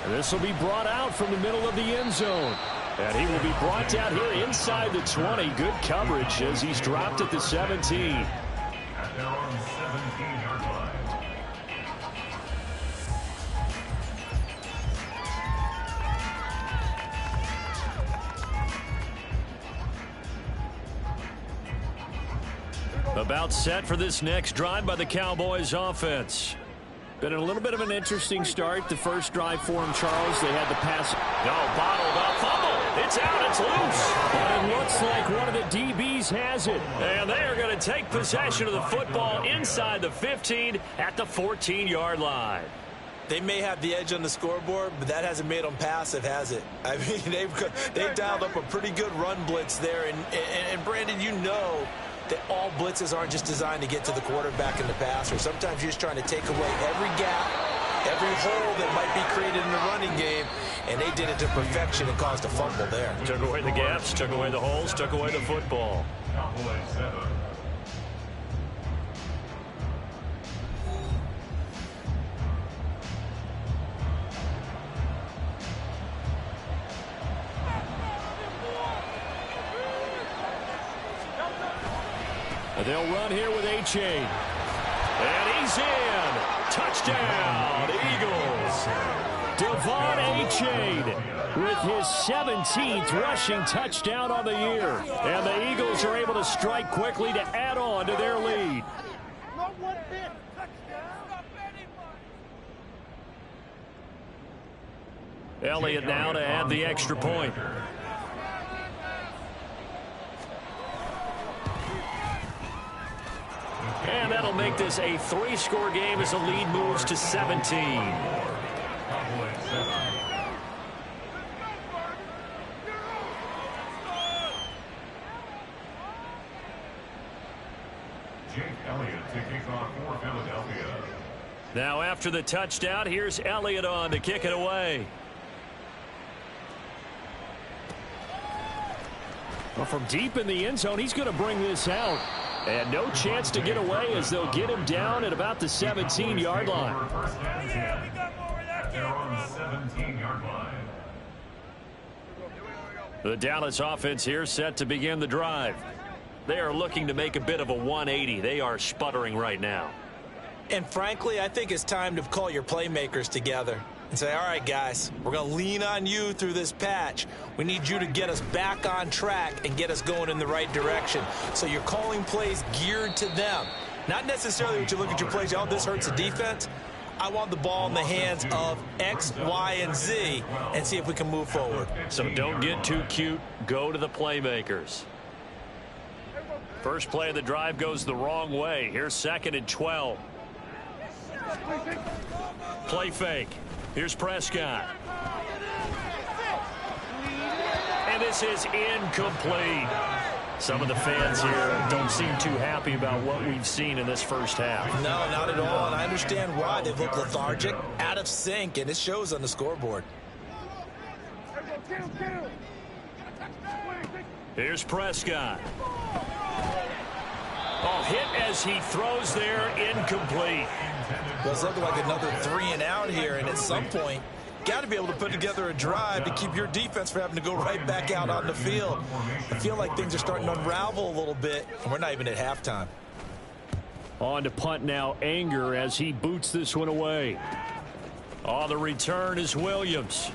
And this will be brought out from the middle of the end zone. And he will be brought down here inside the 20. Good coverage as he's dropped at the 17. At their own 17-yard line. About set for this next drive by the Cowboys offense. Been a little bit of an interesting start. The first drive for him, Charles. They had the pass. No, bottled up. Fumble. It's out. It's loose. But it looks like one of the DBs has it. And they are going to take possession of the football inside the 15 at the 14-yard line. They may have the edge on the scoreboard, but that hasn't made them passive, has it? I mean, they've dialed up a pretty good run blitz there. And Brandon, you know that all blitzes aren't just designed to get to the quarterback and the passer. Sometimes you're just trying to take away every gap, every hole that might be created in the running game, and they did it to perfection and caused a fumble there. Took away the gaps, took away the holes, took away the football. Cowboys 7. They'll run here with A-Chain. And he's in. Touchdown, Eagles. Devon A-Chain with his 17th rushing touchdown on the year. And the Eagles are able to strike quickly to add on to their lead. Elliott now to add the extra point. And that'll make this a 3-score game as the lead moves to 17. Cowboys 7. Jake Elliott to kick off for Philadelphia. Now after the touchdown, here's Elliott on to kick it away. Well, from deep in the end zone, he's going to bring this out. And no chance to get away as they'll get him down at about the 17-yard line. First down 10 at their own 17-yard line. The Dallas offense here set to begin the drive. They are looking to make a bit of a 180. They are sputtering right now. And frankly, I think it's time to call your playmakers together and say, all right, guys, we're going to lean on you through this patch. We need you to get us back on track and get us going in the right direction. So you're calling plays geared to them. Not necessarily when you look at your plays, oh, this hurts the defense. I want the ball in the hands of X, Y, and Z and see if we can move forward. So don't get too cute. Go to the playmakers. First play of the drive goes the wrong way. Here's 2nd and 12. Play fake. Here's Prescott. And this is incomplete. Some of the fans here don't seem too happy about what we've seen in this first half. No, not at all. And I understand why. They've looked lethargic, out of sync, and it shows on the scoreboard. Here's Prescott. Oh, hit as he throws there, incomplete. Well, it's looking like another 3 and out here, and at some point, got to be able to put together a drive to keep your defense from having to go right back out on the field. I feel like things are starting to unravel a little bit, and we're not even at halftime. On to punt now, Anger as he boots this one away. On the return is Williams.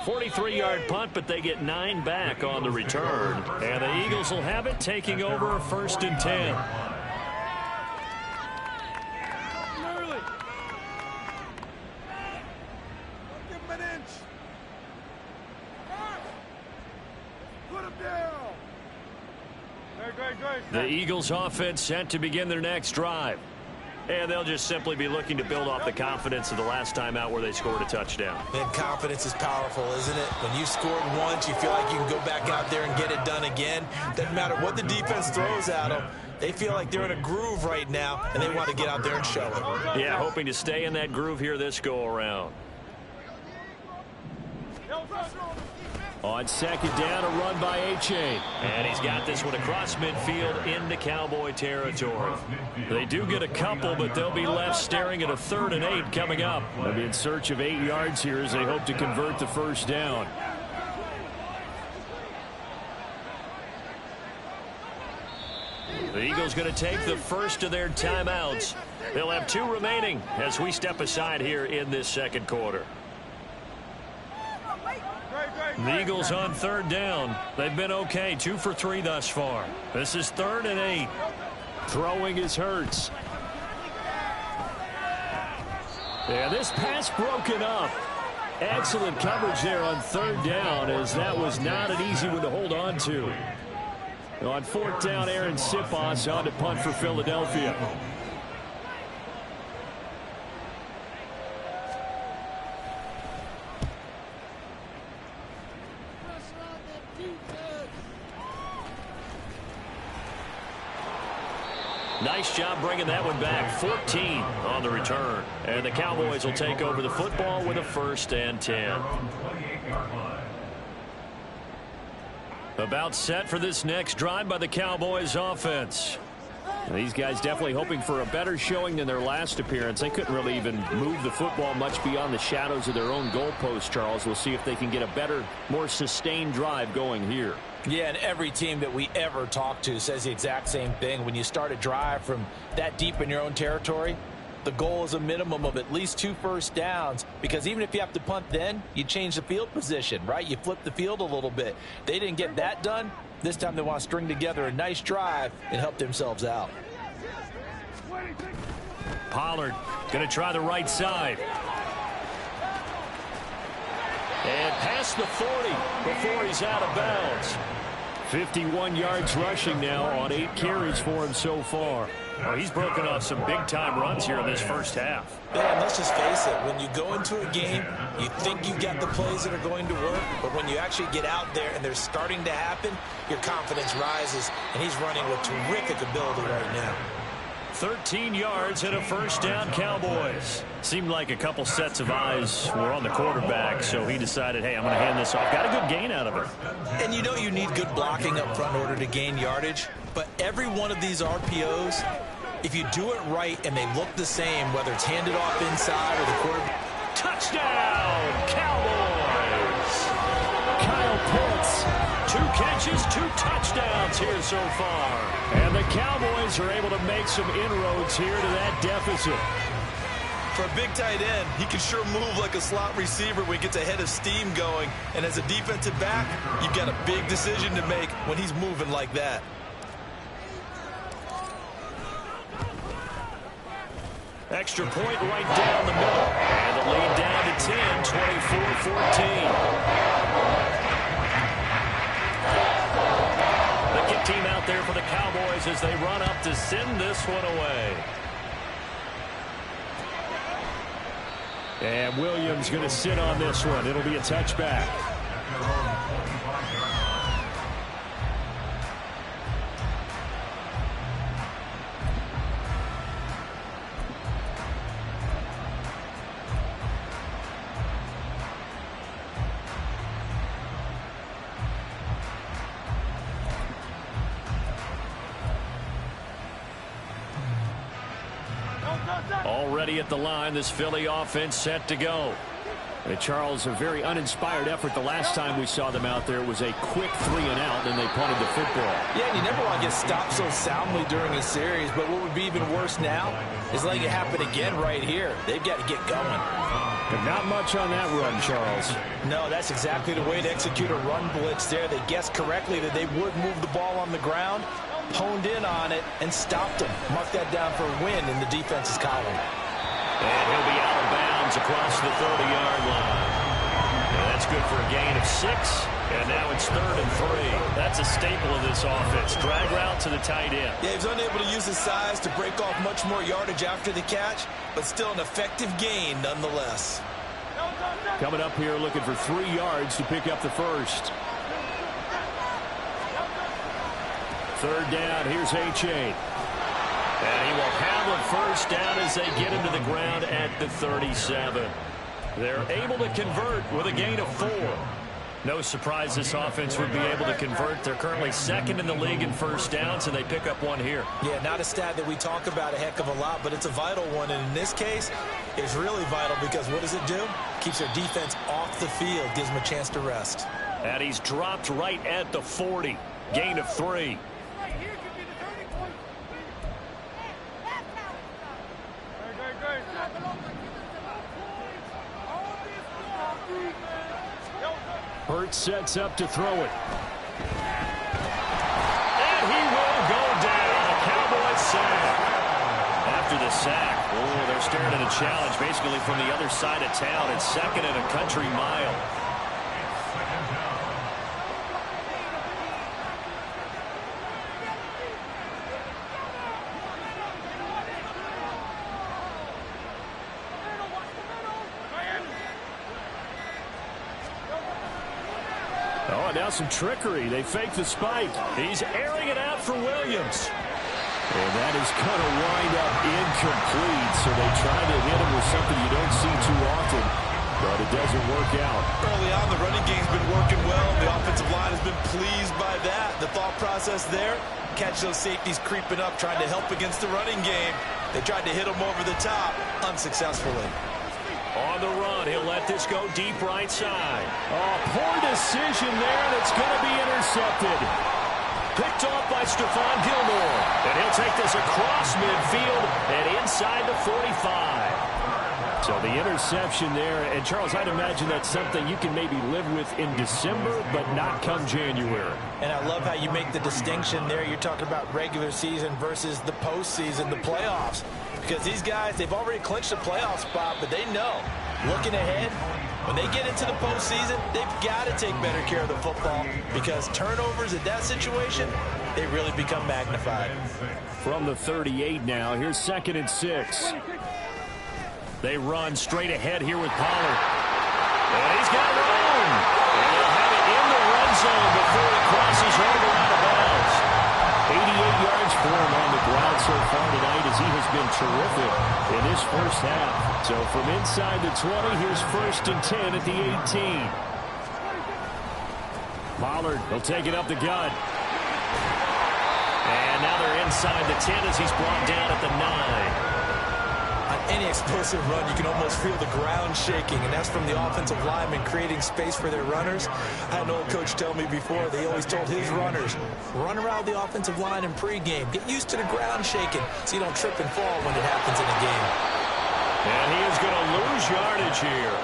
43-yard punt, but they get 9 back on the return. And the Eagles will have it, taking over 1st and 10. The Eagles offense set to begin their next drive. And they'll just simply be looking to build off the confidence of the last time out where they scored a touchdown. And confidence is powerful, isn't it? When you scored once, you feel like you can go back out there and get it done again. Doesn't matter what the defense throws at them. They feel like they're in a groove right now, and they want to get out there and show it. Yeah, hoping to stay in that groove here this go-around. On second down, a run by H.A. And he's got this one across midfield into Cowboy territory. They do get a couple, but they'll be left staring at a 3rd and 8 coming up. They'll be in search of 8 yards here as they hope to convert the first down. The Eagles going to take the first of their timeouts. They'll have 2 remaining as we step aside here in this second quarter. The Eagles on 3rd down. They've been okay, 2 for 3 thus far. This is 3rd and 8. Throwing is Hurts. And this pass broken up. Excellent coverage there on 3rd down, as that was not an easy one to hold on to. On 4th down, Aaron Sipos on to punt for Philadelphia. Nice job bringing that one back. 14 on the return. And the Cowboys will take over the football with a 1st and 10. About set for this next drive by the Cowboys offense. And these guys definitely hoping for a better showing than their last appearance. They couldn't really even move the football much beyond the shadows of their own goalpost, Charles. We'll see if they can get a better, more sustained drive going here. Yeah, and every team that we ever talk to says the exact same thing. When you start a drive from that deep in your own territory, the goal is a minimum of at least 2 first downs, because even if you have to punt then, you change the field position, right? You flip the field a little bit. They didn't get that done. This time they want to string together a nice drive and help themselves out. Pollard going to try the right side. And past the 40 before he's out of bounds. 51 yards rushing now on 8 carries for him so far. Well, he's broken off some big-time runs here in this first half. Yeah, and let's just face it. When you go into a game, you think you've got the plays that are going to work, but when you actually get out there and they're starting to happen, your confidence rises, and he's running with terrific ability right now. 13 yards and a 1st down, Cowboys. Seemed like a couple sets of eyes were on the quarterback, so he decided, hey, I'm going to hand this off. Got a good gain out of it. And you know you need good blocking up front in order to gain yardage, but every one of these RPOs, if you do it right and they look the same, whether it's handed off inside or the quarterback. Touchdown, Cowboys! Kyle Pitts, 2 catches, 2 touchdowns here so far. And the Cowboys are able to make some inroads here to that deficit. For a big tight end, he can sure move like a slot receiver when he gets a head of steam going. And as a defensive back, you've got a big decision to make when he's moving like that. Extra point right down the middle. And the lead down to 10, 24-14. The kick team out there for the Cowboys as they run up to send this one away. And Williams going to sit on this one. It'll be a touchback. Already at the line, this Philly offense set to go. And Charles, a very uninspired effort. The last time we saw them out there was a quick 3 and out, and they punted the football. Yeah, and you never want to get stopped so soundly during a series, but what would be even worse now is letting it happen again right here. They've got to get going. But not much on that run, Charles. No, that's exactly the way to execute a run blitz there. They guessed correctly that they would move the ball on the ground, honed in on it, and stopped them. Mark that down for a win in the defense's column. And he'll be out of bounds across the 30-yard line. And that's good for a gain of 6. And now it's 3rd and 3. That's a staple of this offense. Drag route to the tight end. Yeah, he was unable to use his size to break off much more yardage after the catch, but still an effective gain nonetheless. Coming up here looking for 3 yards to pick up the first. 3rd down, here's H.A. And he will have a first down as they get him to the ground at the 37. They're able to convert with a gain of 4. No surprise this offense would be able to convert. They're currently second in the league in first downs, and they pick up one here. Yeah, not a stat that we talk about a heck of a lot, but it's a vital one. And in this case, it's really vital because what does it do? Keeps their defense off the field, gives them a chance to rest. And he's dropped right at the 40. Gain of 3. Hurts sets up to throw it. And he will go down. A Cowboys sack. After the sack, they're staring at a challenge basically from the other side of town. It's second and a country mile. Oh, and now some trickery. They fake the spike. He's airing it out for Williams. And that is going to wind up incomplete. So they try to hit him with something you don't see too often, but it doesn't work out. Early on, the running game's been working well. The offensive line has been pleased by that. The thought process there, catch those safeties creeping up, trying to help against the running game. They tried to hit him over the top, unsuccessfully. On the run, he'll let this go deep right side. Oh, poor decision there, and it's going to be intercepted. Picked off by Stephon Gilmore. And he'll take this across midfield and inside the 45. So the interception there. And, Charles, I'd imagine that's something you can maybe live with in December, but not come January. And I love how you make the distinction there. You're talking about regular season versus the postseason, the playoffs. Because these guys, they've already clinched a playoff spot, but they know, looking ahead, when they get into the postseason, they've got to take better care of the football because turnovers in that situation, they really become magnified. From the 38 now, here's 2nd and 6. They run straight ahead here with Pollard. And he's got room. And they'll have it in the red zone before he crosses over out of bounds. 88 yards for him on the ground so far tonight as he has been terrific in this first half. So from inside the 20, here's 1st and 10 at the 18. Pollard, he'll take it up the gut. And now they're inside the 10 as he's brought down at the 9. On any explosive run, you can almost feel the ground shaking, and that's from the offensive linemen creating space for their runners. I had an old coach tell me before, they always told his runners, run around the offensive line in pregame. Get used to the ground shaking so you don't trip and fall when it happens in a game. And he is going to lose yardage here.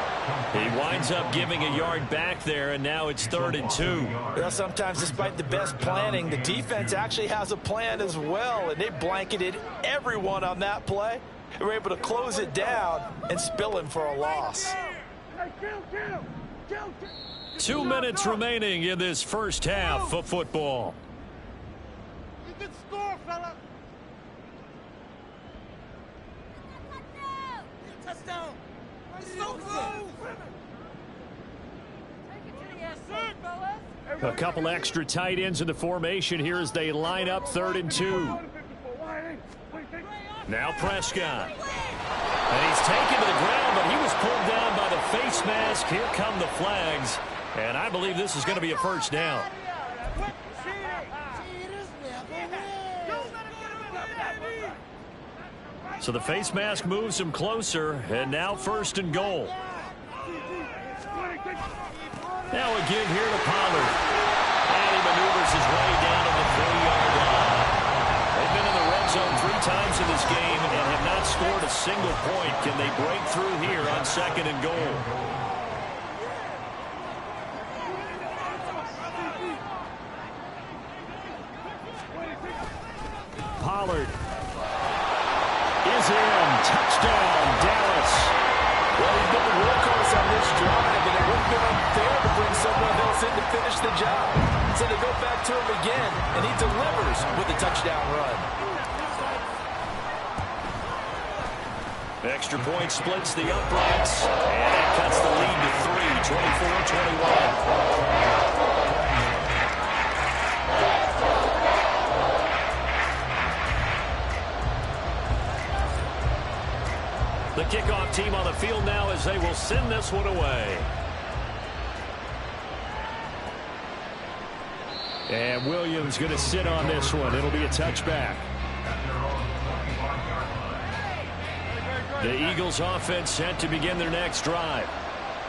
He winds up giving a yard back there, and now it's 3rd and 2. Well, sometimes despite the best planning, the defense actually has a plan as well, and they blanketed everyone on that play. They were able to close it down and spill him for a loss. 2 minutes remaining in this first half of football. You can score, fella. Touchdown. It's so close. A couple extra tight ends in the formation here as they line up 3rd and 2. Now Prescott. And he's taken to the ground, but he was pulled down by the face mask. Here come the flags. And I believe this is going to be a first down. So the face mask moves him closer, and now 1st and goal. Now again here to Pollard. And he maneuvers his way down to the 3-yard line. They've been in the red zone 3 times in this game and have not scored a single point. Can they break through here on 2nd and goal? Pollard is in. Touchdown, Dallas. Well, he's been the workhorse on this drive, and it would have been unfair to bring someone else in to finish the job. So they go back to him again, and he delivers with a touchdown run. Extra point splits the uprights, and it cuts the lead to 3, 24-21. The kickoff team on the field now as they will send this one away. And Williams going to sit on this one. It'll be a touchback. The Eagles offense set to begin their next drive.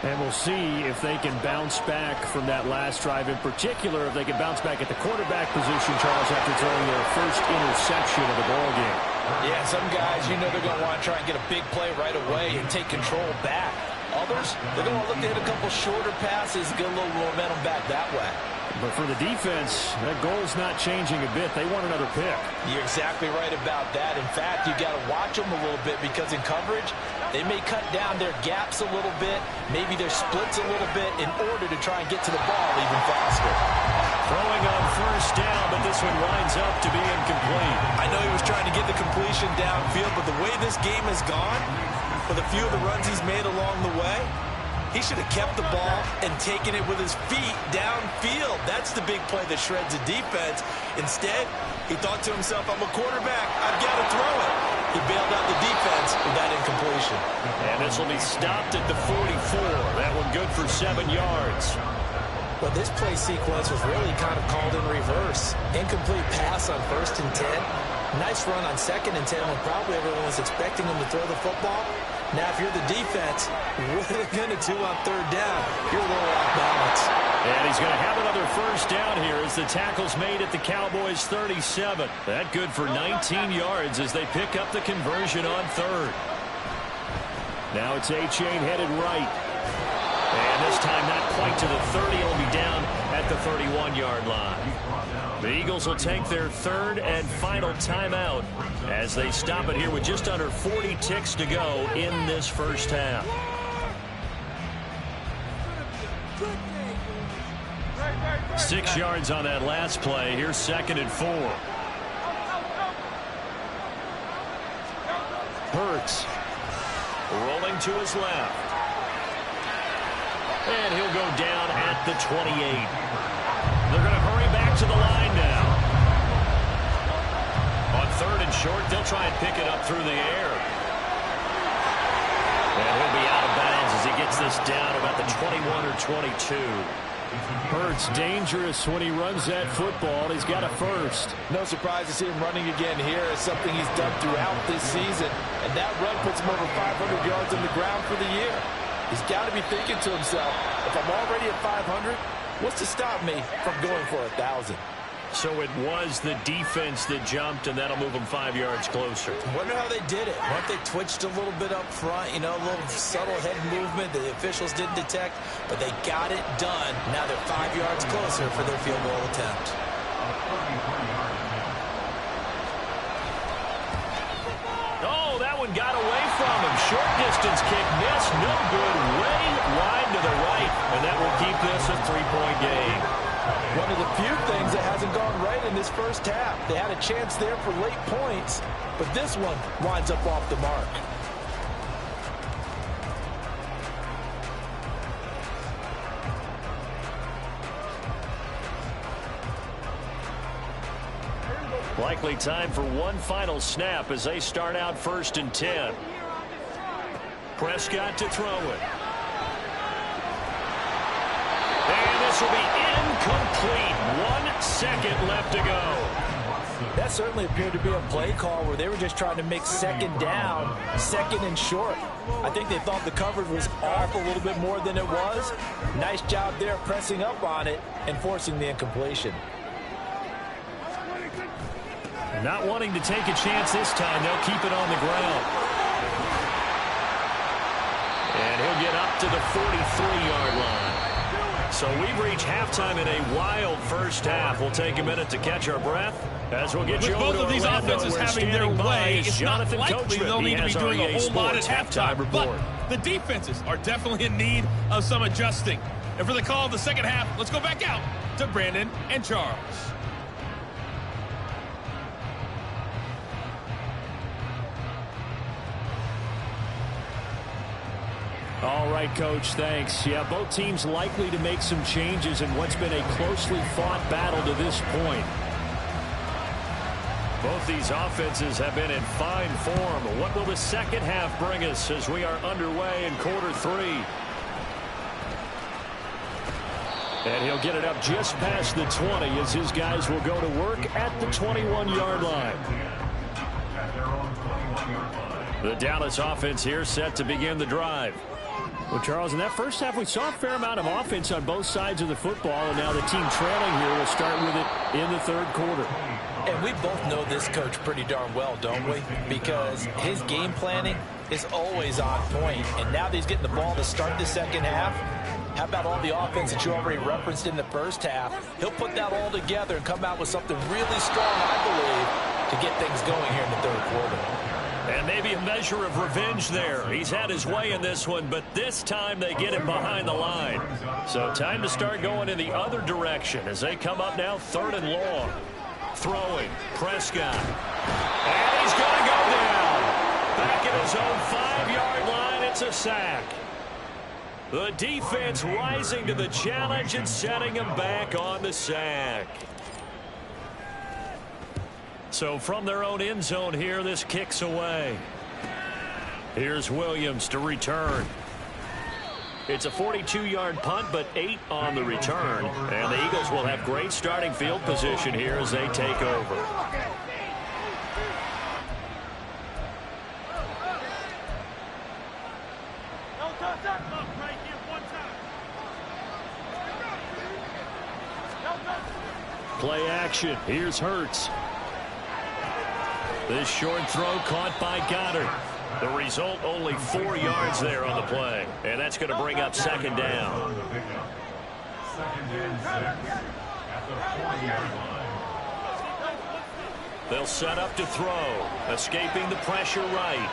And we'll see if they can bounce back from that last drive. In particular, if they can bounce back at the quarterback position, Charles, after throwing their first interception of the ball game. Yeah, some guys, you know they're going to want to try and get a big play right away and take control back. Others, they're going to look to hit a couple shorter passes, get a little momentum back that way. But for the defense, that goal's not changing a bit. They want another pick. You're exactly right about that. In fact, you got to watch them a little bit because in coverage, they may cut down their gaps a little bit, maybe their splits a little bit in order to try and get to the ball even faster. Throwing on first down, but this one winds up to be incomplete. I know he was trying to get the completion downfield, but the way this game has gone, for the few of the runs he's made along the way, he should have kept the ball and taken it with his feet downfield. That's the big play that shreds the defense. Instead, he thought to himself, I'm a quarterback. I've got to throw it. He bailed out the defense with that incompletion. And this will be stopped at the 44. That one good for 7 yards. Well, this play sequence was really kind of called in reverse. Incomplete pass on 1st and 10. Nice run on 2nd and 10 when probably everyone was expecting him to throw the football. Now, if you're the defense, what are they going to do on 3rd down? You're a little off balance. And he's going to have another first down here as the tackle's made at the Cowboys' 37. That good for 19 yards as they pick up the conversion on 3rd. Now it's A-Chain headed right. And this time not quite to the 30. It'll be down at the 31-yard line. The Eagles will take their 3rd and final timeout as they stop it here with just under 40 ticks to go in this first half. Six yards on that last play. Here's 2nd and 4. Hurts rolling to his left. And he'll go down at the 28. They're going to hurry back to the line now. On 3rd and short, they'll try and pick it up through the air. And he'll be out of bounds as he gets this down about the 21 or 22. Hurts dangerous when he runs that football. He's got a first. No surprise to see him running again here. It's something he's done throughout this season. And that run puts him over 500 yards on the ground for the year. He's got to be thinking to himself, if I'm already at 500, what's to stop me from going for 1,000? So it was the defense that jumped, and that'll move them 5 yards closer. Wonder how they did it. Weren't they twitched a little bit up front? You know, a little subtle head movement that the officials didn't detect, but they got it done. Now they're 5 yards closer for their field goal attempt. Oh, that one got away from him. Short distance kick missed. No good. Way wide to the right, and that will keep this a 3-point game. One of the few things that hasn't gone right in this first half. They had a chance there for late points, but this one winds up off the mark. Likely time for one final snap as they start out 1st and 10. Prescott to throw it. And this will be incomplete. 1 second left to go. That certainly appeared to be a play call where they were just trying to make 2nd down, 2nd and short. I think they thought the coverage was off a little bit more than it was. Nice job there pressing up on it and forcing the incompletion. Not wanting to take a chance this time. They'll keep it on the ground. And he'll get up to the 43-yard line. So we've reached halftime in a wild first half. We'll take a minute to catch our breath as we'll get you over to both of these Orlando, offenses where having their way, it's not Jonathan likely Coachman. they'll need to be doing a whole lot at halftime. But the defenses are definitely in need of some adjusting. And for the call of the second half, let's go back out to Brandon and Charles. All right, Coach, thanks. Yeah, both teams likely to make some changes in what's been a closely fought battle to this point. Both these offenses have been in fine form. What will the second half bring us as we are underway in quarter 3? And he'll get it up just past the 20 as his guys will go to work at the 21-yard line. The Dallas offense here set to begin the drive. Well, Charles, in that first half, we saw a fair amount of offense on both sides of the football, and now the team trailing here will start with it in the third quarter. And we both know this coach pretty darn well, don't we? Because his game planning is always on point. And now that he's getting the ball to start the second half, how about all the offense that you already referenced in the first half? He'll put that all together and come out with something really strong, I believe, to get things going here in the third quarter. And maybe a measure of revenge there. He's had his way in this one, but this time they get him behind the line. So time to start going in the other direction as they come up now third and long. Throwing, Prescott. And he's going to go down. Back at his own 5-yard line, it's a sack. The defense rising to the challenge and setting him back on the sack. So from their own end zone here, this kicks away. Here's Williams to return. It's a 42-yard punt, but 8 on the return. And the Eagles will have great starting field position here as they take over. Play action. Here's Hurts. This short throw caught by Goddard. The result, only 4 yards there on the play. And that's going to bring up second down. They'll set up to throw. Escaping the pressure right.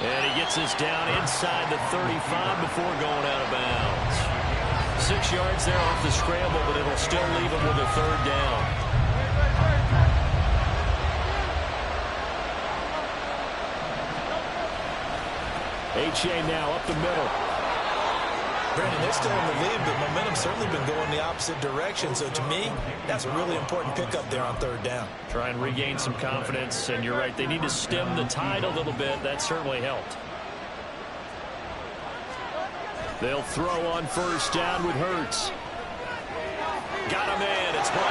And he gets this down inside the 35 before going out of bounds. 6 yards there off the scramble, but it'll still leave him with a third down. H.A. now up the middle. Brandon, they're still in the lead, but momentum's certainly been going the opposite direction. So to me, that's a really important pickup there on third down. Try and regain some confidence, and you're right. They need to stem the tide a little bit. That certainly helped. They'll throw on first down with Hurts. Got him in. It's Brown.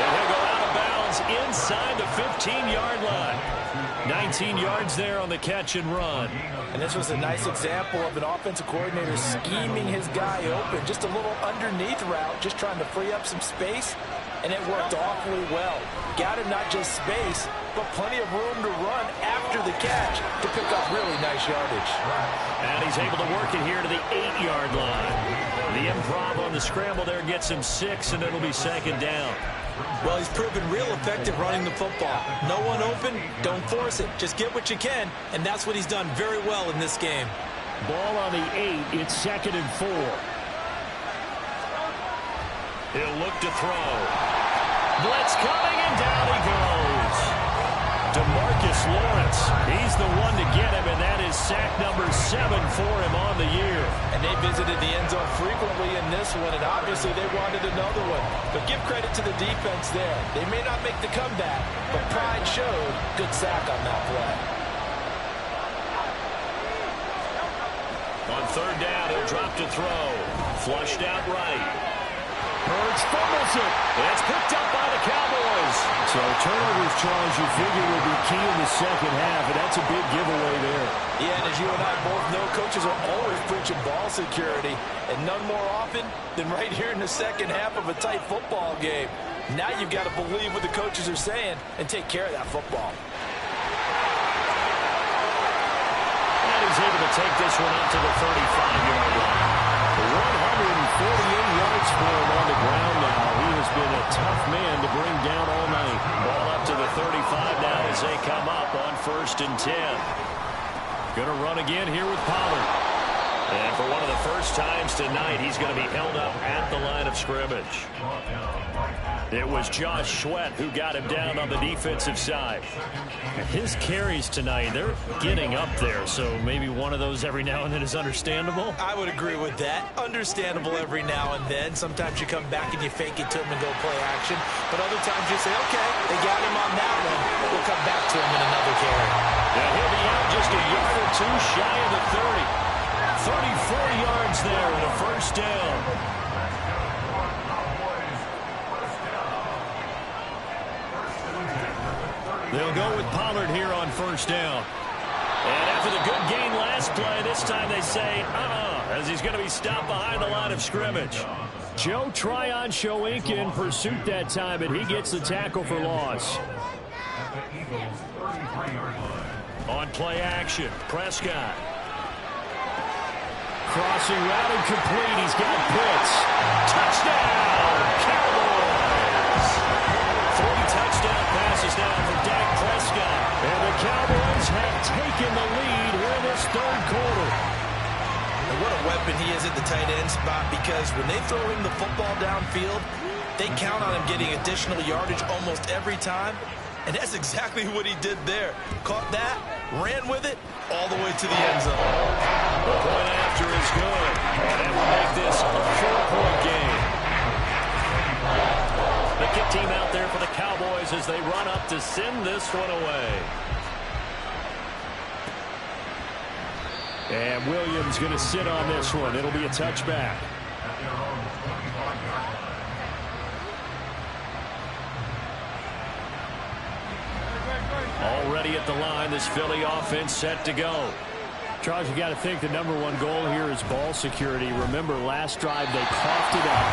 And he'll go out of bounds inside the 15-yard line. 19 yards there on the catch and run. And this was a nice example of an offensive coordinator scheming his guy open. Just a little underneath route, just trying to free up some space, and it worked awfully well. Got him not just space, but plenty of room to run after the catch to pick up really nice yardage. And he's able to work it here to the 8-yard line. The improv on the scramble there gets him 6, and it'll be second down. Well, he's proven real effective running the football. No one open, don't force it. Just get what you can, and that's what he's done very well in this game. Ball on the 8, it's second and 4. He'll look to throw. Blitz coming, and down he goes. DeMarcus Lawrence, he's the one to get him, and that is sack number 7 for him on the year. And they visited the end zone frequently in this one, and obviously they wanted another one. But give credit to the defense there. They may not make the comeback, but pride showed. Good sack on that play. On third down, he'll drop to throw. Flushed out right. Hurts fumbles it. It's picked up by the Cowboys. So turnovers, Charles, you figure will be key in the second half, and that's a big giveaway there. Yeah, and as you and I both know, coaches are always preaching ball security, and none more often than right here in the second half of a tight football game. Now you've got to believe what the coaches are saying and take care of that football. And he's able to take this one up to the 35-yard line. 148 yards for him on the ground now. He has been a tough man to bring down all night. Ball up to the 35 now as they come up on 1st and 10. Going to run again here with Pollard. And for one of the first times tonight, he's going to be held up at the line of scrimmage. It was Josh Sweat who got him down on the defensive side. His carries tonight, they're getting up there, so maybe one of those every now and then is understandable. I would agree with that. Understandable every now and then. Sometimes you come back and you fake it to him and go play action. But other times you say, okay, they got him on that one. We'll come back to him in another carry. Yeah, he'll be out just a yard or two shy of the 30. 34 yards there and a first down. first down. And after the good gain last play, this time they say, as he's going to be stopped behind the line of scrimmage. Joe Tryon-Shoyinka in pursuit that time, and he gets the tackle for loss. On play action, Prescott. Crossing route and complete. He's got Pitts. Touchdown, Cowboys! 40 touchdown passes now for Dak Prescott. And the Cowboys have taken the lead here in this third quarter. And what a weapon he is at the tight end spot, because when they throw him the football downfield, they count on him getting additional yardage almost every time. And that's exactly what he did there. Caught that, ran with it, all the way to the end zone. The point after is good. And that will make this a 4-point game. The kick team out there for the Cowboys as they run up to send this one away. And Williams going to sit on this one. It'll be a touchback. Already at the line, this Philly offense set to go. Charles, you got to think the #1 goal here is ball security. Remember, last drive they coughed it up,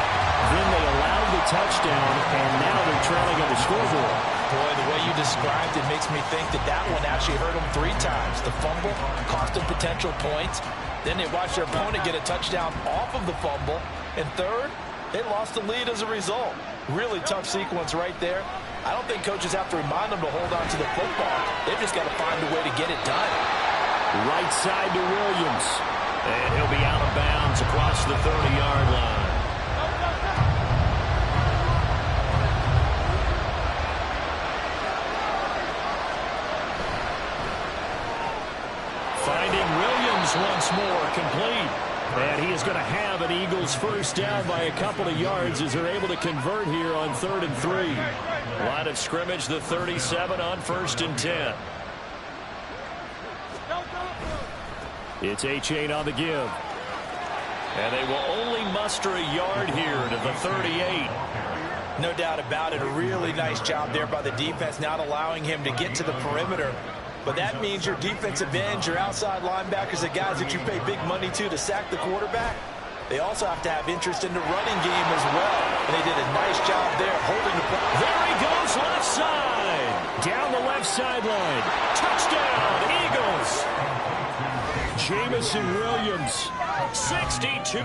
then they allowed the touchdown, and now they're trailing on the scoreboard. Boy, the way you described it makes me think that that one actually hurt them 3 times. The fumble cost them potential points. Then they watched their opponent get a touchdown off of the fumble. And third, they lost the lead as a result. Really tough sequence right there. I don't think coaches have to remind them to hold on to the football. They've just got to find a way to get it done. Right side to Williams. And he'll be out of bounds across the 30-yard line. Finding Williams once more, complete. And he is going to have an Eagles first down by a couple of yards as they're able to convert here on 3rd and 3. Line of scrimmage, the 37 on 1st and 10. It's A-Chain on the give. And they will only muster a yard here to the 38. No doubt about it. A really nice job there by the defense, not allowing him to get to the perimeter. But that means your defensive ends, your outside linebackers, the guys that you pay big money to sack the quarterback, they also have to have interest in the running game as well. And they did a nice job there holding the ball. There he goes, left side. Down the left sideline. Touchdown, Eagles. Jamison Williams, 62.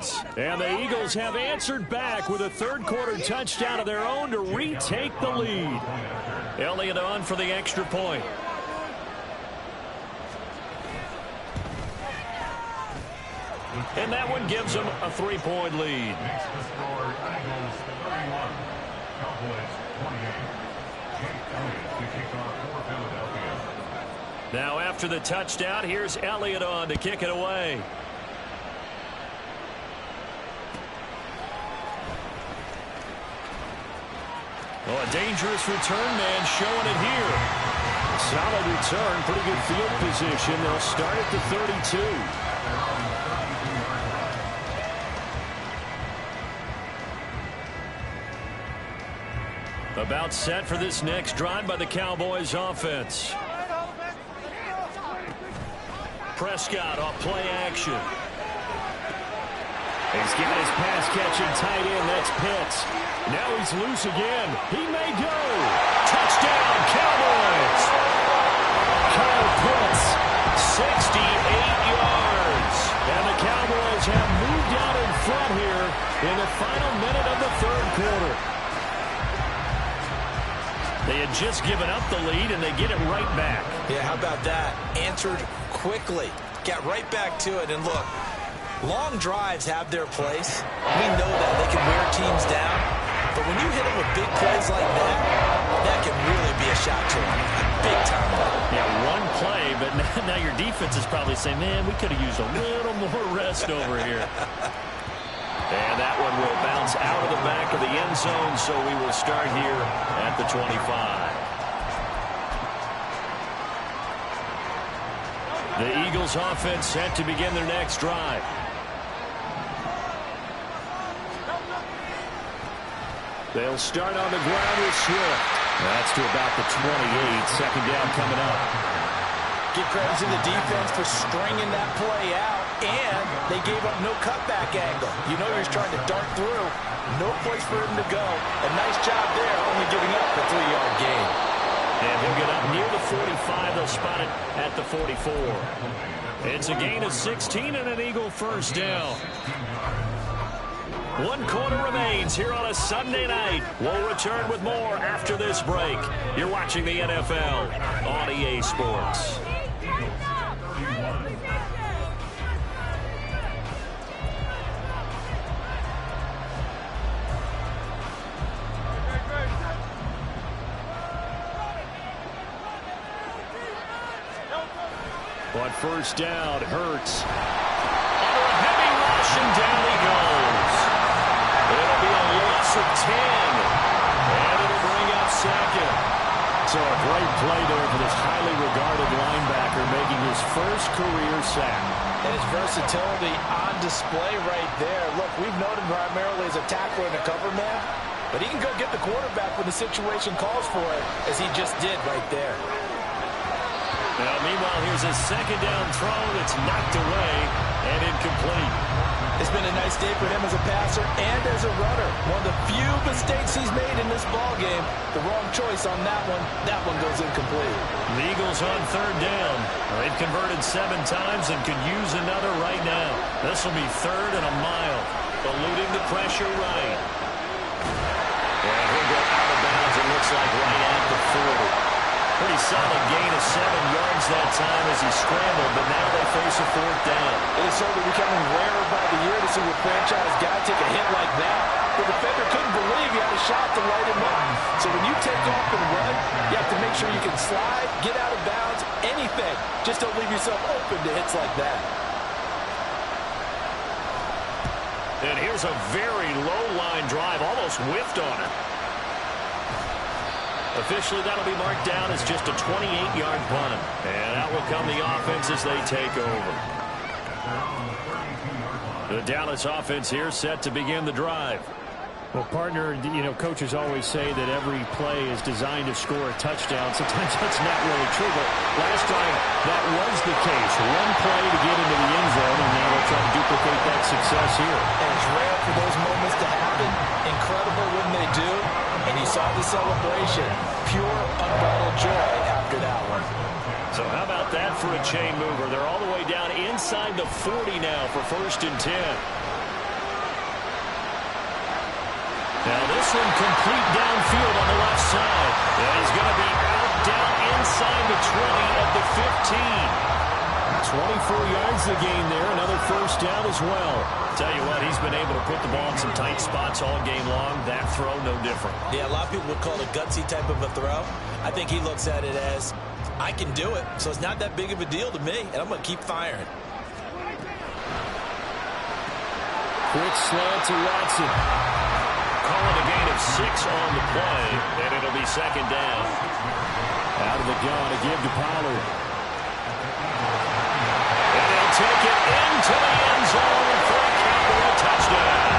yards. And the Eagles have answered back with a third-quarter touchdown of their own to retake the lead. Elliott on for the extra point. And that one gives them a 3-point lead. Makes the score Eagles 31, Cowboys 28. Jake Elliott to kick off for Philadelphia. Now after the touchdown, here's Elliott on to kick it away. Oh, a dangerous return man showing it here. Solid return, pretty good field position. They'll start at the 32. About set for this next drive by the Cowboys offense. Prescott off play action. He's got his pass catching tight end. That's Pitts. Now he's loose again. He may go. Touchdown, Cowboys. Kyle Pitts, 68 yards. And the Cowboys have moved out in front here in the final minute of the third quarter. They had just given up the lead, and they get it right back. Yeah, how about that? Answered quickly. Got right back to it. And look, long drives have their place. We know that. They can wear teams down. But when you hit them with big plays like that, that can really be a shot to them. Big time. Yeah, one play, but now your defense is probably saying, man, we could have used a little more rest over here. And that one will bounce out of the back of the end zone, so we will start here at the 25. The Eagles offense set to begin their next drive. They'll start on the ground with Swift. That's to about the 28. Second down coming up. Give credit to the defense for stringing that play out, and they gave up no cutback angle. You know he was trying to dart through. No place for him to go. A nice job there, only giving up a 3-yard gain. And he'll get up near the 45. They'll spot it at the 44. It's a gain of 16 and an Eagle first down. 1 quarter remains here on a Sunday night. We'll return with more after this break. You're watching the NFL on EA Sports. On first down, Hurts. Under a heavy rush, and down he goes. It'll be a loss of 10. And it'll bring up second. So a great play there for this highly regarded linebacker making his first career sack. And his versatility on display right there. Look, we've known him primarily as a tackler and a cover man, but he can go get the quarterback when the situation calls for it, as he just did right there. Now, meanwhile, here's a second down throw that's knocked away and incomplete. It's been a nice day for him as a passer and as a runner. One of the few mistakes he's made in this ballgame. The wrong choice on that one. That one goes incomplete. The Eagles on third down. They've converted 7 times and could use another right now. This will be third and a mile. Eluding the pressure right. And he'll go out of bounds, it looks like, right at the 40. Pretty solid gain of 7 yards that time as he scrambled, but now they face a fourth down. It is certainly becoming rarer by the year to see a franchise guy take a hit like that. The defender couldn't believe he had a shot to light him up. So when you take off and run, you have to make sure you can slide, get out of bounds, anything. Just don't leave yourself open to hits like that. And here's a very low line drive, almost whiffed on it. Officially, that'll be marked down as just a 28-yard punt. And out will come the offense as they take over. The Dallas offense here set to begin the drive. Well, partner, you know, coaches always say that every play is designed to score a touchdown. Sometimes that's not really true, but last time that was the case. One play to get into the end zone, and now they'll try to duplicate that success here. And it's rare for those moments to happen. Incredible when they do. And you saw the celebration. Pure, unbridled joy after that one. So how about that for a chain mover? They're all the way down inside the 40 now for 1st and 10. him complete downfield on the left side. And he's going to be out down inside the 20 at the 15. 24 yards to gain there. Another first down as well. Tell you what, he's been able to put the ball in some tight spots all game long. That throw, no different. Yeah, a lot of people would call it a gutsy type of a throw. I think he looks at it as, I can do it, so it's not that big of a deal to me, and I'm going to keep firing. Quick slant to Watson. Calling a gain of 6 on the play, and it'll be second down. Out of the gun to give to Pollard. And they'll take it into the end zone for a Cowboy touchdown.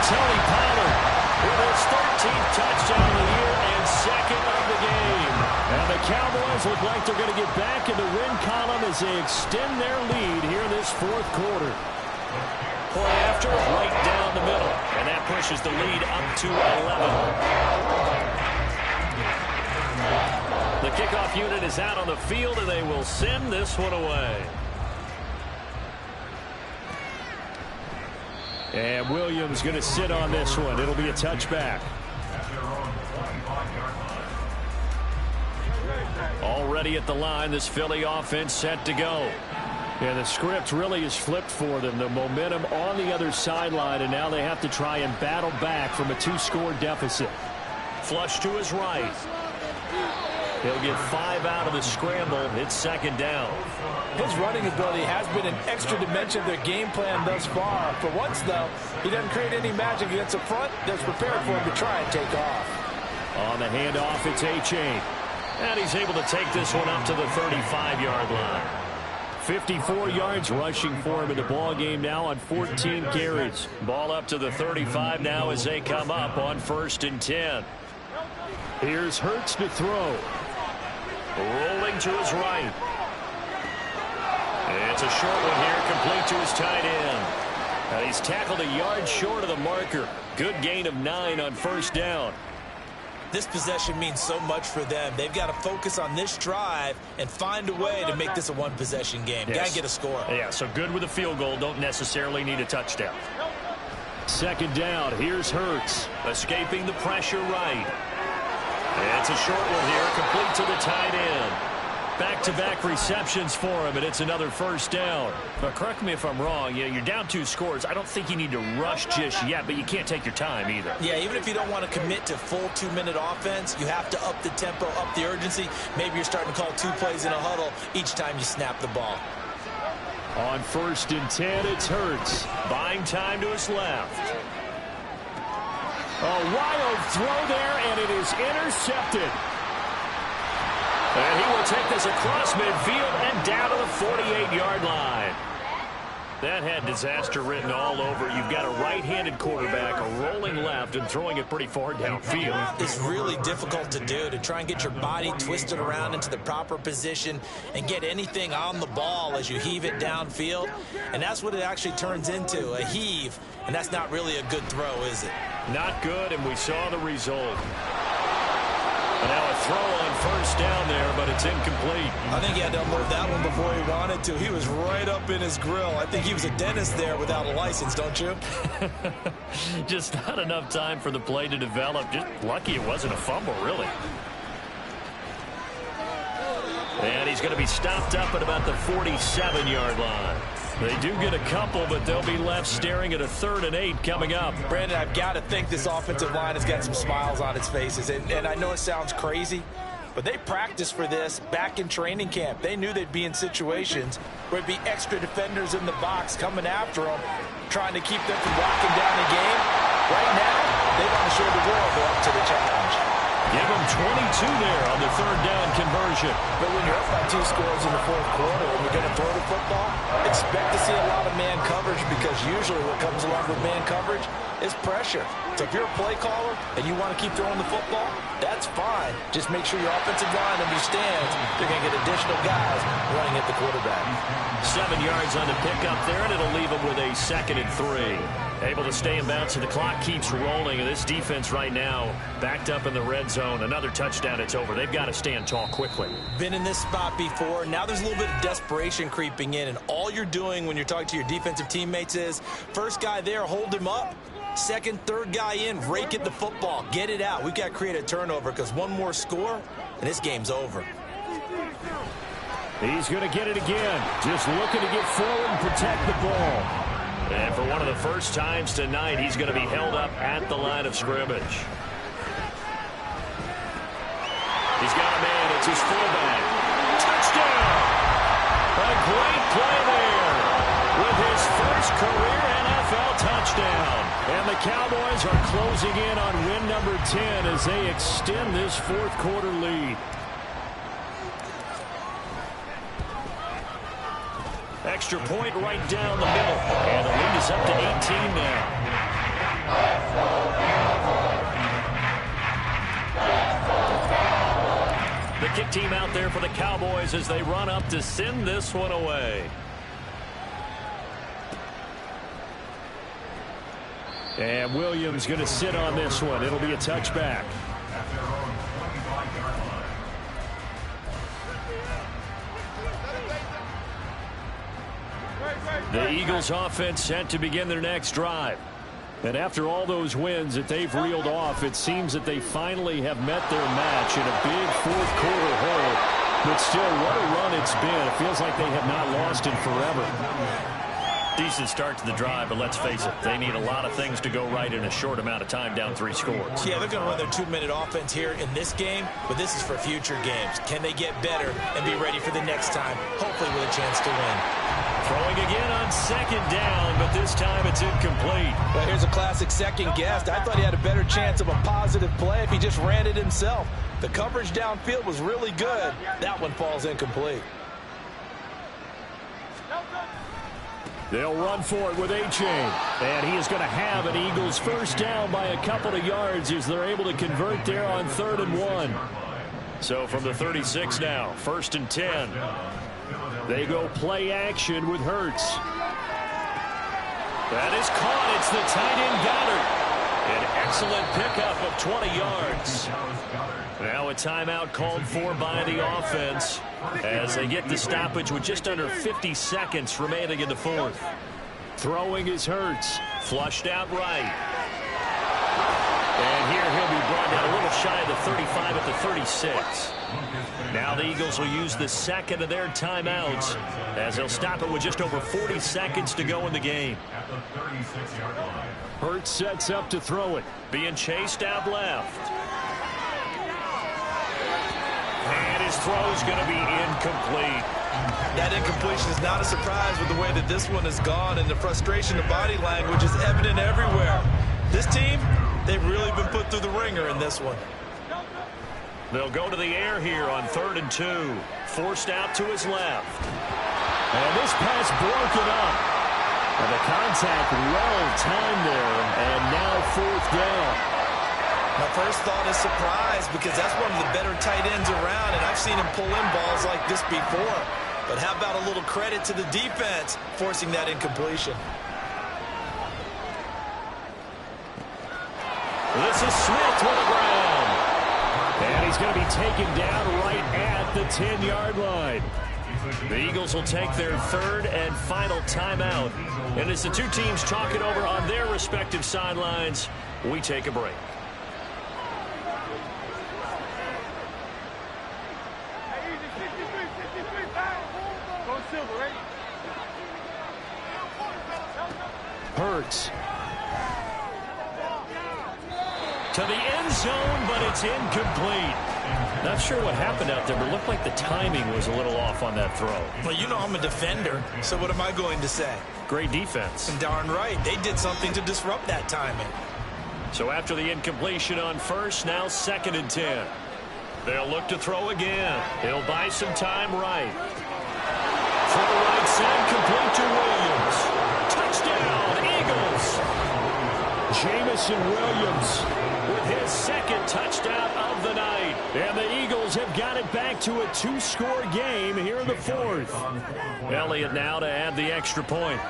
Tony Pollard with his 13th touchdown of the year and second of the game. And the Cowboys look like they're going to get back in the win column as they extend their lead here in this fourth quarter. Play after, right down the middle. And that pushes the lead up to 11. The kickoff unit is out on the field, and they will send this one away. And Williams going to sit on this one. It'll be a touchback. Already at the line, this Philly offense set to go. Yeah, the script really is flipped for them. The momentum on the other sideline, and now they have to try and battle back from a 2-score deficit. Flush to his right. He'll get 5 out of the scramble. It's second down. His running ability has been an extra dimension of their game plan thus far. For once, though, he doesn't create any magic against the front that's prepared for him to try and take off. On the handoff, it's H.A. And he's able to take this one up to the 35-yard line. 54 yards rushing for him in the ball game now on 14 carries. Ball up to the 35 now as they come up on 1st and 10. Here's Hurts to throw. Rolling to his right. It's a short one here, complete to his tight end. And he's tackled a yard short of the marker. Good gain of 9 on 1st down. This possession means so much for them. They've got to focus on this drive and find a way to make this a one-possession game. Yes. Got to get a score. Yeah, so good with a field goal. Don't necessarily need a touchdown. Second down. Here's Hurts. Escaping the pressure right. It's a short one here, complete to the tight end. Back-to-back receptions for him, and it's another first down. But correct me if I'm wrong, you're down 2 scores. I don't think you need to rush just yet, but you can't take your time either. Yeah, even if you don't want to commit to full 2-minute offense, you have to up the tempo, up the urgency. Maybe you're starting to call 2 plays in a huddle each time you snap the ball. On 1st and 10, it's Hurts. Buying time to his left. A wild throw there, and it is intercepted. And he will take this across midfield and down to the 48-yard line. That had disaster written all over. You've got a right-handed quarterback, a rolling left, and throwing it pretty far downfield. It's really difficult to do, to try and get your body twisted around into the proper position and get anything on the ball as you heave it downfield. And that's what it actually turns into, a heave. And that's not really a good throw, is it? Not good, and we saw the result. And now a throw on 1st down there, but it's incomplete. I think he had to unload that one before he wanted to. He was right up in his grill. I think he was a dentist there without a license, don't you? Just not enough time for the play to develop. Just lucky it wasn't a fumble, really. And he's going to be stopped up at about the 47-yard line. They do get a couple, but they'll be left staring at a 3rd and 8 coming up. Brandon, I've got to think this offensive line has got some smiles on its faces. And I know it sounds crazy, but they practiced for this back in training camp. They knew they'd be in situations where there'd be extra defenders in the box coming after them, trying to keep them from locking down the game. Right now, they want to show the world they're up to the challenge. Give them 22 there on the 3rd down conversion. But when you're up by 2 scores in the 4th quarter and you're going to throw the football, expect to see a lot of man coverage, because usually what comes along with man coverage is pressure. So if you're a play caller and you want to keep throwing the football, that's fine. Just make sure your offensive line understands they're going to get additional guys running at the quarterback. 7 yards on the pickup there, and it'll leave them with a 2nd and 3. Able to stay in bounds, and the clock keeps rolling. And this defense right now backed up in the red zone. Another touchdown, it's over. They've got to stand tall quickly. Been in this spot before. Now there's a little bit of desperation creeping in, and all you're doing when you're talking to your defensive teammates is, first guy there, hold him up. second, third guy in, rake at the football. Get it out. We've got to create a turnover because one more score, and this game's over. He's going to get it again. Just looking to get forward and protect the ball. And for one of the first times tonight, he's going to be held up at the line of scrimmage. He's got a man. It's his fullback. Touchdown! A great play there with his first career NFL touchdown. And the Cowboys are closing in on win number 10 as they extend this fourth quarter lead. Extra point right down the middle. And the lead is up to 18 now. The kick team out there for the Cowboys as they run up to send this one away. And Williams going to sit on this one. It'll be a touchback. The Eagles offense set to begin their next drive. And after all those wins that they've reeled off, it seems that they finally have met their match in a big fourth quarter hole. But still, what a run it's been. It feels like they have not lost in forever. Decent start to the drive, but let's face it, they need a lot of things to go right in a short amount of time, down 3 scores. Yeah, they're going to run their 2-minute offense here in this game, but this is for future games. Can they get better and be ready for the next time, hopefully with a chance to win? Throwing again on second down, but this time it's incomplete. Well, here's a classic second guess. I thought he had a better chance of a positive play if he just ran it himself. The coverage downfield was really good. That one falls incomplete. They'll run for it with A-Chain. And he is going to have an Eagles first down by a couple of yards as they're able to convert there on 3rd and 1. So from the 36 now, 1st and 10. They go play action with Hurts. That is caught. It's the tight end Goddard. An excellent pickup of 20 yards. Now a timeout called for by the offense as they get the stoppage with just under 50 seconds remaining in the fourth. Throwing is Hurts. Flushed out right. And here he'll be brought down a little shy of the 35 at the 36. Now the Eagles will use the second of their timeouts as they'll stop it with just over 40 seconds to go in the game. Hurts sets up to throw it. Being chased out left. And his throw's going to be incomplete. That incompletion is not a surprise with the way that this one has gone, and the frustration of body language is evident everywhere. This team, they've really been put through the ringer in this one. They'll go to the air here on 3rd and 2. Forced out to his left. And this pass broken up. And the contact well timed there. And now 4th down. My first thought is surprise because that's one of the better tight ends around, and I've seen him pull in balls like this before. But how about a little credit to the defense forcing that incompletion? This is Smith to the ground. And he's going to be taken down right at the 10-yard line. The Eagles will take their 3rd and final timeout. And as the two teams talk it over on their respective sidelines, we take a break. Hurts. To the end zone, but it's incomplete. Not sure what happened out there, but it looked like the timing was a little off on that throw. Well, you know I'm a defender, so what am I going to say? Great defense. And darn right, they did something to disrupt that timing. So after the incompletion on 1st, now 2nd and 10. They'll look to throw again. He'll buy some time right. Throw right side, complete to Williams. Touchdown, Eagles. Jamison Williams with his 2nd touchdown of the night. And the Eagles have got it back to a 2-score game here in the 4th. Elliott now to add the extra point.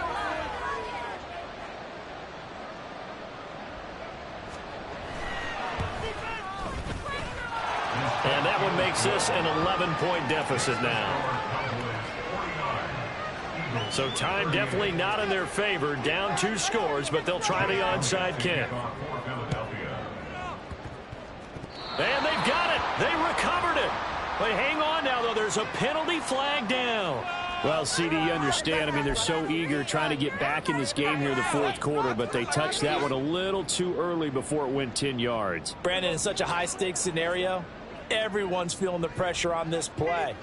And that one makes this an 11-point deficit now. So time definitely not in their favor. Down 2 scores, but they'll try the onside kick. And they've got it. They recovered it. But hang on now, though. There's a penalty flag down. Well, CD, you understand. I mean, they're so eager trying to get back in this game here in the fourth quarter, but they touched that one a little too early before it went 10 yards. Brandon, in such a high-stakes scenario, everyone's feeling the pressure on this play.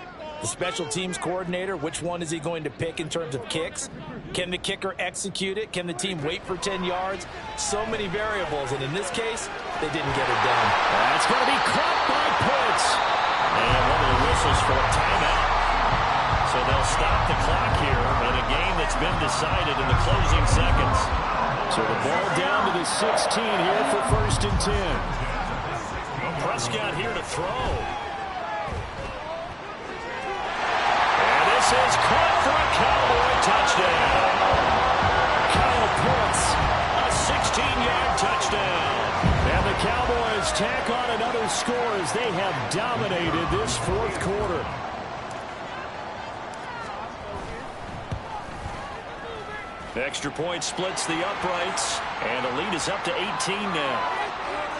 The special teams coordinator, which one is he going to pick in terms of kicks? Can the kicker execute it? Can the team wait for 10 yards? So many variables, and in this case, they didn't get it done. That's going to be caught by Pitts. And one of the whistles for a timeout. So they'll stop the clock here in a game that's been decided in the closing seconds. So the ball down to the 16 here for 1st and 10. Prescott here to throw. And this is caught for a Cowboy touchdown. Kyle Pitts, A 16-yard touchdown. and the Cowboys tack on another score as they have dominated this fourth quarter. Extra point splits the uprights, and the lead is up to 18 now.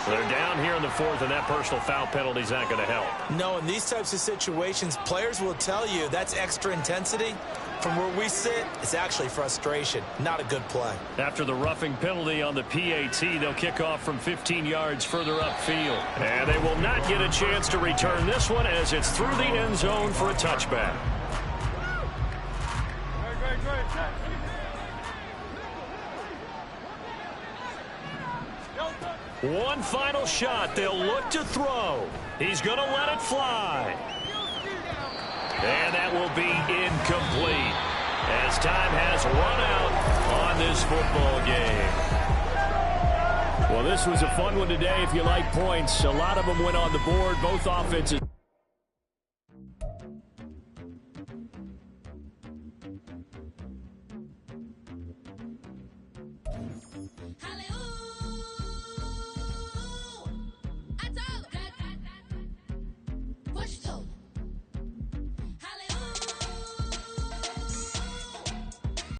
They're down here in the fourth, and that personal foul penalty is not going to help. No, in these types of situations, players will tell you that's extra intensity. From where we sit, it's actually frustration, not a good play. After the roughing penalty on the PAT, they'll kick off from 15 yards further upfield. And they will not get a chance to return this one as it's through the end zone for a touchback. One final shot. They'll look to throw. He's going to let it fly. And that will be incomplete as time has run out on this football game. Well, this was a fun one today if you like points. A lot of them went on the board. Both offenses.